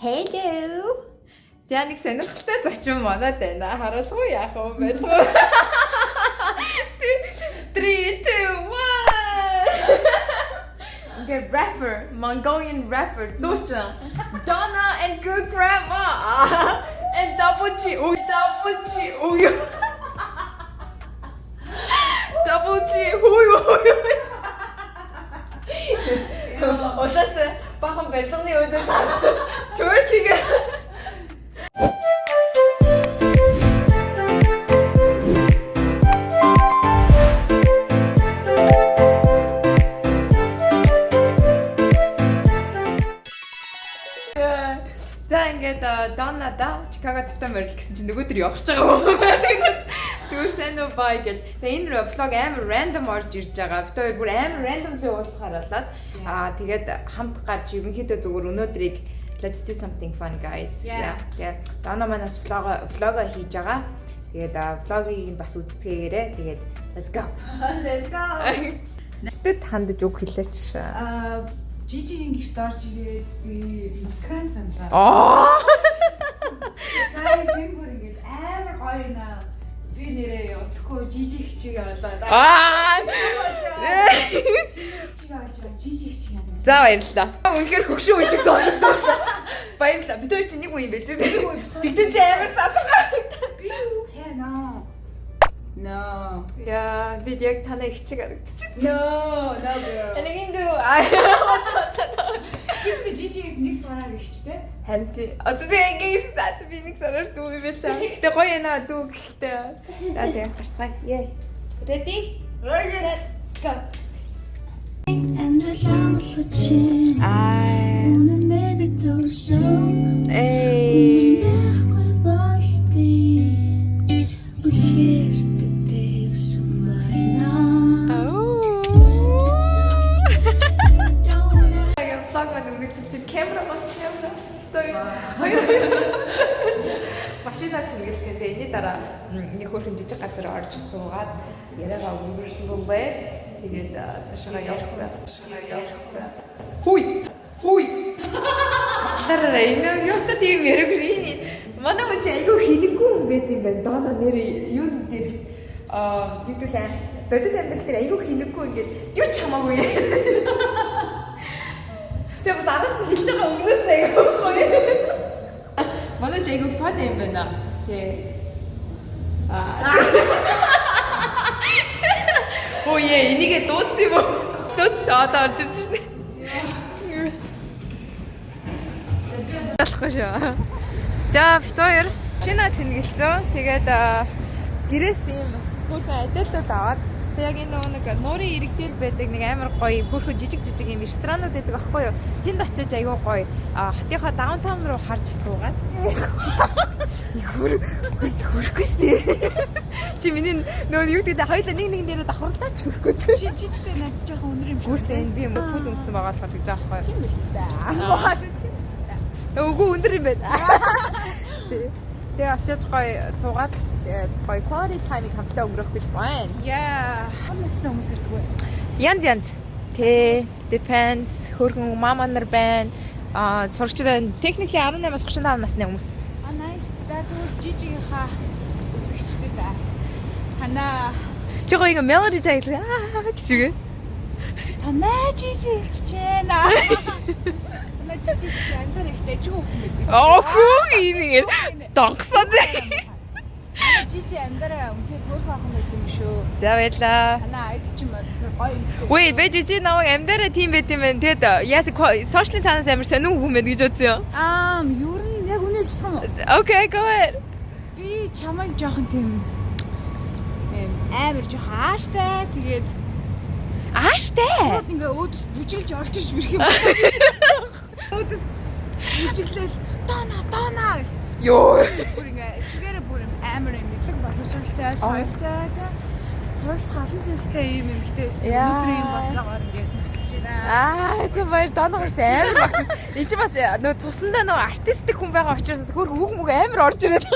Hello. За нэг сонирхолтой зочин манад байна. Харуулгүй яах вэ? Байлгүй. 3, 2, 1. The rapper, Mongolian rapper, Dutcha, Donna and good grandma, and Double G, oh Double G, oh you, Double G, 어쨌든 방금 벨성이 오늘 Turkey가. За ингээд Доннада Чикаго тавтан морил гэсэн чинь нөгөөдөр явах гэж байгаа юм байна. Түр сайн уу бай гэж. Тэгээ энэ влог амар рандом орж ирж байгаа. Бид хоёр бүр амар randomly уулзахаар болоод тэгээд хамт гарч ерөнхийдөө зүгээр өнөөдрийг let's do something fun guys. Yeah. Тэгээд Донна манаас влого хийж байгаа. Тэгээд влогийг бас үздэцгээгээрээ тэгээд let's go. Let's go. Нэстэд хандаж үг хэлээч. Жижиг ингэж дорж ирээд би мутган санаа. Guys энэ бүр ингэж амар гоё наа. Би нэрээ утхгүй жижиг чиг болоод. Жижиг чиг юм. За баярлалаа. Үнэхээр хөгшин үн шиг сонсогдсон. Баярлалаа. Бид хоёр чинь нэг үе юм байж тээ. Тэгтээ чи амар залгаа. Би юу хэ наа. No. Яа, бид яг танай их чиг харагдчих. No girl. Энэгийн дүү Бисний жижигээс нэг сараар ихчтэй. харин тий. Одоо тэгээ ингэж заац би нэг сараар дүү юм байлаа. Гэтэ гоё яна дүү гэхтээ. За тэгээ гарцгаая. Яа. Ready? Ready. Go. амьдралаа болгочих. Үнэн нэ би төрсөн. Эй. Нэхгүй болтий. Үлгэртэй сумарна. Vlog мань үргэлжлэж чинь камера стой. Машина цэнгэлж чинь тэгээ энэний дараа нэг хөрхэн жижиг газар орж суугаад яриагаа үргэлжлэн байд. Тэгээд цаашаа явах байсан. Хүй. Тараа энэ ёстой тийм яриаг шин. Манай хүн айгүй хинэггүй юм байт юм байна. Дона нэр юу нэрс юудлаа бодит амьдрал дээр айгүй хинэггүй ингээд юу ч хамаагүй. Тэгээ бас араас нь хэлж байгаа өгнөд нэг байхгүй. Манай ч айгүй фан юм байна. Тэгээ Оо яа, энийгээ дуудсан юм уу? Дуудч одоо орж ирж байна. Талахгүй шүү. За, бид хоёр шинэ цэнгэлцөө. Тэгээд гэрээс ийм хөрхөн адилтууд аваад тэг яг энэ нэг нуурын иргэдэл байдаг нэг амар гоё хөрхөн жижиг юм ресторанууд байдаг аахгүй юу? Тэнд очиж айгүй гоё хотынхоо даунтаун руу харж суугаад хөрөхгүй шээ. Чи миний нөө юу гэдэг хоёулаа нэг дээрээ давхарлаач хөрөхгүй. Чичтэй надад жоохон өнөр юм шиг. Гүүштэй энэ би мөхөд өмсөн байгаа болохоор гэж аахгүй юу? Тийм л да. Мохоо чи. Үгүй өндөр юм байна. Тэгээ очиж гоё суугаад гоё quality time-ийг хамтдаа өнгөрөх гэж байна. Яа. Хамаастай хүмүүс ирдэг үү? Янз. Depends. Хөргөн мама нар байна. Сурагчид байна. Technically 18-аас 35 насны хүмүүс. Nice. За тэгвэл жижигийнхаа үзэгчтэй да. Танаа Чи гоё ингээ melody тайлбар гिचгээ. танаа жижиг хичээнэ. Танаа жижиг хичээнэ. Тэр ихтэй ч үг юм бэ? Хөө ингэ донгсоод. Жижиг амдараа үнхээр хөөх ахын байт юм шүү. За баярлаа. Танаа айдл ч юм аа тэгэхээр гоё юм. Wait, бэжижи намайг амдаараа тийм байт юм байна. Тэгэд яасан social танаас амар сонин хүн байна гэж бодсон юм. Юу н яг үнэлж чадах юм уу? Okay, go ahead. Би чамайг жоохон тийм амар жоохон ааштай тэгээд Ааштай. ингээ өөдөс бүжиглж орж иж мэрх юм. Өөдөс бүжиглэл дона гэх. Йоо. Бүр ингээ эсвэрэ бүр амар юм мэдлэг боловсруулчаа соёлцаа суралцах олон зүйлтэй юм ихтэй өнөөдөр юм болж байгаагаар ингээ нөтөлж байна. За баяр доноогоос амар багтсан. Энд чи бас нөө цусандаа нөө артистик хүн байгаа учраас хөр үг мүг амар орж ирээд.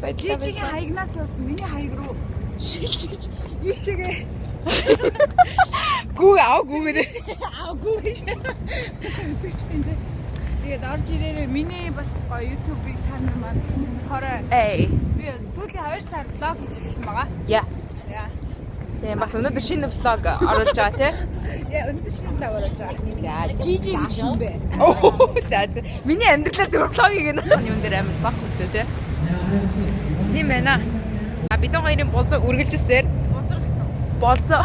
Жижигийн хаягнаас бас миний хаяг руу шилжиж ийшээгээ гүү гүгээд. гүү. Үзэгчтэй. Тэгээд орж ирээрээ миний бас гоё YouTube-ыг та нар маань сонирхоорой. Эй. Би сүүлийн 2 сар влог хийж эхэлсэн байгаа. Яа. Яа. Тэгээ бас өнөөдөр шинэ влог оруулж байгаа тий. Яа, өнөөдөр шинэ влог оруулж байгаа. За Жижи гэж юм бэ. За. Миний амьдралаар зөвхөн влогийг нэ. Юун дээр амин баг хөтөө тий. Тийм байна. Бид хоёрын болзоо үргэлжилсээр Бузар гэсэн үү? болзоо.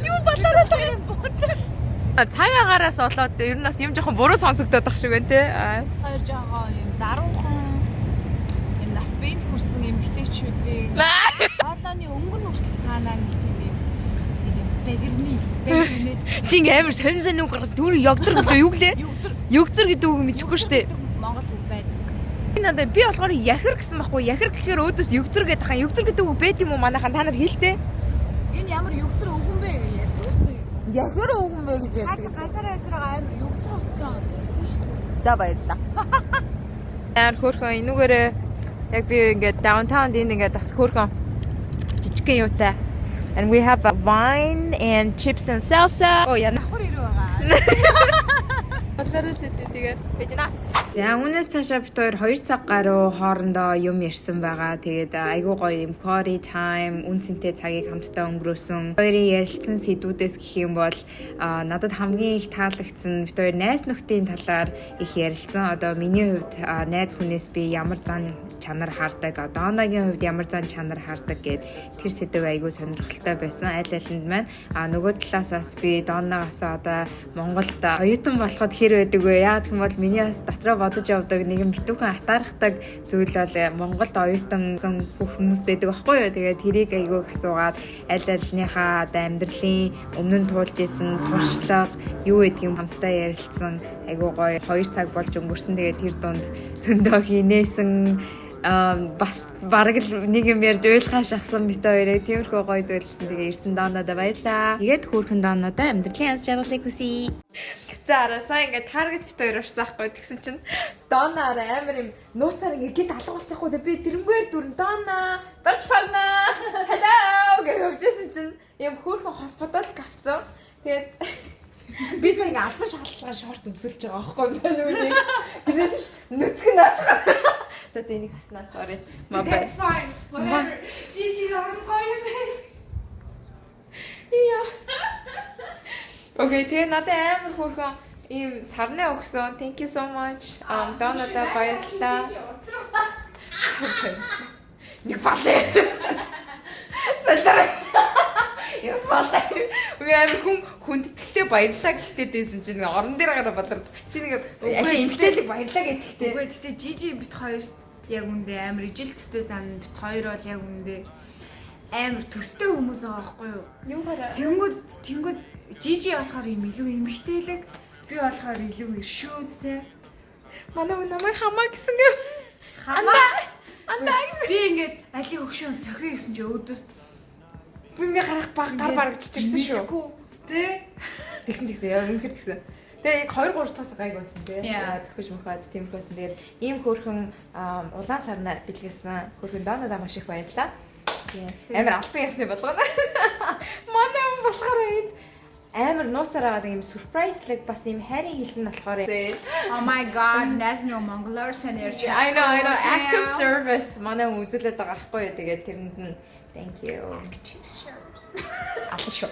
Юу болоороо таа болзоо. Цагаагараас болоод ер нь бас юм жоохон буруу сонсогдоод ах шиг байна тий. Хоёр жоо юм даруухан юм нас бэнд хүрсэн эмэгтэйчүүдийн хоолойны өнгөн хүртэл цаанаа нэг тийм юм бэгэрний Чи ингээ амар сонь үг гаргаж түр ягдар гэлээ юу гэлээ? Югзэр гэдэг үг мэдэхгүй шүү дээ. Монгол үг байдаг. Надаа би болохоор яхир гэсэн байхгүй. Яхир гэхээр өөдөөс югзэр гэдэг хаа. Югзэр гэдэг үг байт юм уу манайхан та нар хэлтэй. Энэ ямар югзэр өгөн бэ гэж ярьдаг шүү дээ. Яхир өгөн бэ гэж Хаач ярьдаг. ганцаараа эсрэг амар югзэр болсон ярьдаг шүү дээ. За баярлалаа. Яар хөөрхөн энүүгээрээ яг би ингээд даунтаунд ингээд бас хөөрхөн жижигхэн юутай. And we have a wine and chips and salsa. Oh яна. Давхар ирүү байгаа. Бодлороо тэгээд бижна. За үүнээс цаашаа бид хоёр цаг гаруй хоорондоо юм ярьсан байгаа. Тэгээд айгүй гоё юм quality time, үнцэнтэй цагийг хамтдаа өнгөрөөсөн. Хоёрын ярилцсан сэдвүүдээс гэх юм бол надад хамгийн их таалагдсан бид хоёр найз нөхдийн талаар их ярилцсан. Одоо миний хувьд найз хүнээс би ямар зан чанар хардаг, Донагийн хувьд ямар зан чанар хардаг гэд тэр сэдв айгүй сонирхолтой байсан. Аль алинд маань нөгөө талаасаас би Донагаас одоо Монголд оюутан болоход хэр байдаг вэ? Яг гэх юм бол миний бас дотроо бодож явдаг нэгэн битүүхэн атаархдаг зүйл бол Монголд оюутан хүмүүс байдаг байхгүй юу? Тэгээд тэрийг айгүй асуугаад аль альныхаа одоо амьдралын өмнө нь туулж исэн туршлага юу гэдгийг хамтдаа ярилцсан. Айгүй гоё 2 цаг болж өнгөрсөн. Тэгээд тэр дунд зөндөө хийнээсэн бас бараг л нэг юм ярьж уйлхаа шахсан бит хоёрыг тиймэрхүү гоё зөвлөсөн. Тэгээ ирсэн Донадаа баярлаа. Тэгээд хөөрхөн Донадаа амьдралын аз жаргалыг хүсье. За арасаа ингээд таргет бит хоёр орсон ахгүй тэгсэн чинь Донаар амар юм нууцаар ингээд гид алга болчихгүй би тэрнгээр дүрэн Дона зорч фагна hello гэж явжсэн чинь юм хөөрхөн хоспитал гавцсан. Тэгээд би сая ингээд албан шалтгаан шорт өмсөлж байгаа байхгүй байна үнийг. Тэрнээс нүцгэн наачгаа. Тэ энийг хаснаа sorry. My bad. That's fine. Whatever. Жижиг орон гоё юм бэ. Яа. Окей, тэгээ надад амар хөөрхөн ийм сарны өгсөн. Thank you so much. Донадаа баярлалаа. Нэг балай. Сэлэр. Яа балай. Үгүй хүндэтгэлтэй баярлалаа гэхдээ дээсэн чинь орон дээр гараа бодлоо. Чи нэг эмгтээлэг баярлалаа гэдэгтэй. Үгүй гэхдээ жижи бит хоёр яг үндэ амар ижил төстэй зан бит хоёр бол яг үндэ амар төстэй хүмүүс байгаа байхгүй юу? Юугаараа? Тэнгүүд жижи болохоор юм илүү эмгтээлэг, би болохоор илүү иршүүд те. Манай намайг хамаа гэсэн гэв. Андаа гэсэн. Би ингээд алийг өгшөө цохиё гэсэн чи өөдөөс Бүгд гарах гар барагдчихсан шүү. Тэ? Тэгсэн яа үнэхээр тэгсэн. Тэгээ яг 2 3 таас гайг байсан тий. Зөвхөж мөхөд тийм байсан. Тэгээд ийм хөөрхөн улаан сарна бэлгэлсэн хөөрхөн Донадаа маш их баярлалаа. Амар албан ясны болгоно. Манай юм болохоор ийм амар нууцараад ийм surprise-лэг бас ийм хайрын хэлэн болохоор. Oh my god, that's no Mongoler energy. I know. Active service манай үзүүлээд байгаа байхгүй юу. Тэгээд тэрэнд нь thank you. Active service. Аташо.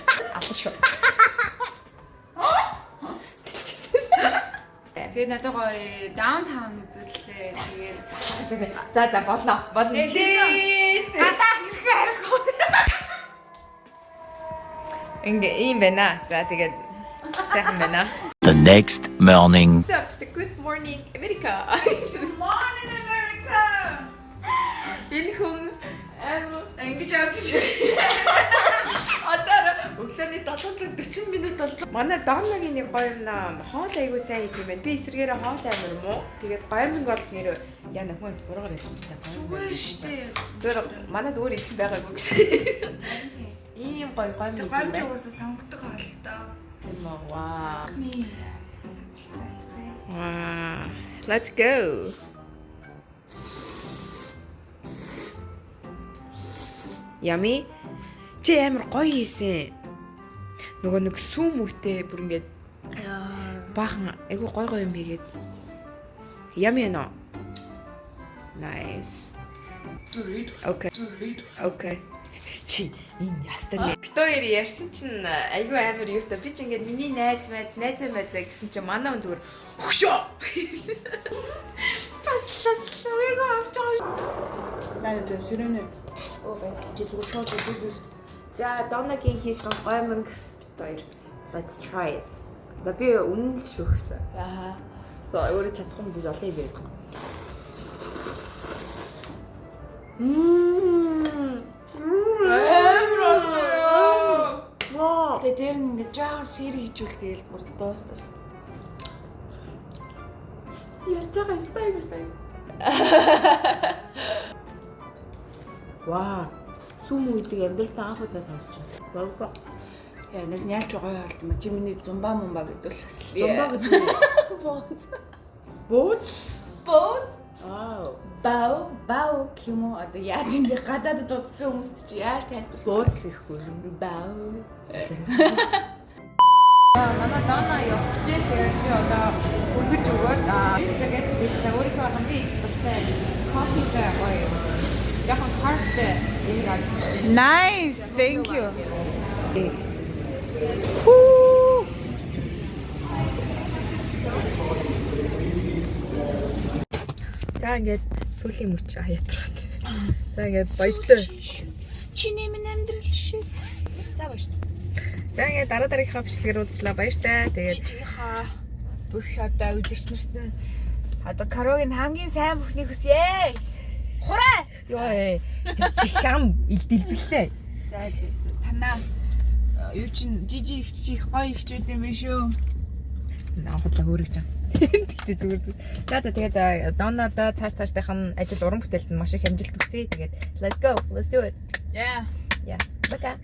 Тэгээд надад гоё даунтаун үзүүллээ. Тэгээд За болно. гадаа хэрэг арих. Ингээ ийм байна. За тэгээд сайхан байна. The next morning. Good morning America. Good morning America. Энэ хүн Ингэж орж ирсэн. одоо өглөөний 7:40 минут болж манай Донагийн нэг гоё юм наа. Хоол айгуу сайн хийх юм байна. Би эсрэгээрээ хоол амир муу. Тэгээд гоминг бол нэр яна хүн буруугаар хэлсэн. Үгүй штэ. Зөөр манад өөр идэх байгаагүй гэсэн. Ийм гоё гоминг. Гомж угаасаа сонгодог хоолтой. Тийм үү. Вау. Ми. Wow. Let's go. Yummy. Чи амар гоё хийсэн. Нөгөө нэг сүүм үтэй бүр ингээд Баахан айгу гой юм бигээд. Yummy no. Nice. Okay. Okay. Чи энэ ястан. Бид хоёр ярьсан чинь айгу амар юутай. Би ч ингээд миний найз гэсэн чинь манай хүн зүгээр өгшөө. Паслас лэго авч байгаа. Надад сүрэнэ. Окей. Чи зүгээр шоу хийх. За Донагийн хийсэн гоймонг бид хоёр. Let's try it. Да би үнэн л шүүх. Аа. So өөрөө чадахгүй юм зүйл олон юм байдаг. Вау. Тэгээ дээр нь ингээд жаа сэр хийжүүл тэгээл бүр дуустас. Ярьж байгаа стайм. Вау. Сүм үйдэг амьдралтай анх удаа сонсч байна. Вау. Яа, нэс нялж байгаа болт юм. Чи миний зумба мумба гэдэг л бас. Зумба гэдэг. Бууз. Аа. Бау кимо одоо яа ингэ гадаад дутсан хүмүүст чи яаж тайлбарлах? Бууз л гэхгүй. Бау. Манай Дана явж тэгээд би одоо өргөж өгөөд спагет дэрсэн өөрийнхөө хамгийн их дуртай кофетэй гоё. Яхан картэй юм гарч ирж байна. Nice, thank you. За ингээд сүлийн мөч аяатраад. За ингээд баяртай. Чиний минь амьдрал шиг. За баяртай. За ингээд дараагийнхаа бичлэгээр уулзлаа баяртай. Тэгээд Чихаа бүх одоо үзэгч нарт нь одоо карогийн хамгийн сайн бүхнийг хүсье. Хураа. ёо чихам илдэлбэлээ. За танаа юу чин жижиг их чих гоё ихчүүд юм биш үү? Наахадлаа хөөрөж чам. Тэгтээ зүгээр. За тэгээд Доннада цааш-цаашдынх нь ажил уран бүтээлд нь маш их амжилт хүсье. Тэгээд let's go. Let's do it. Yeah. Yeah. Бака.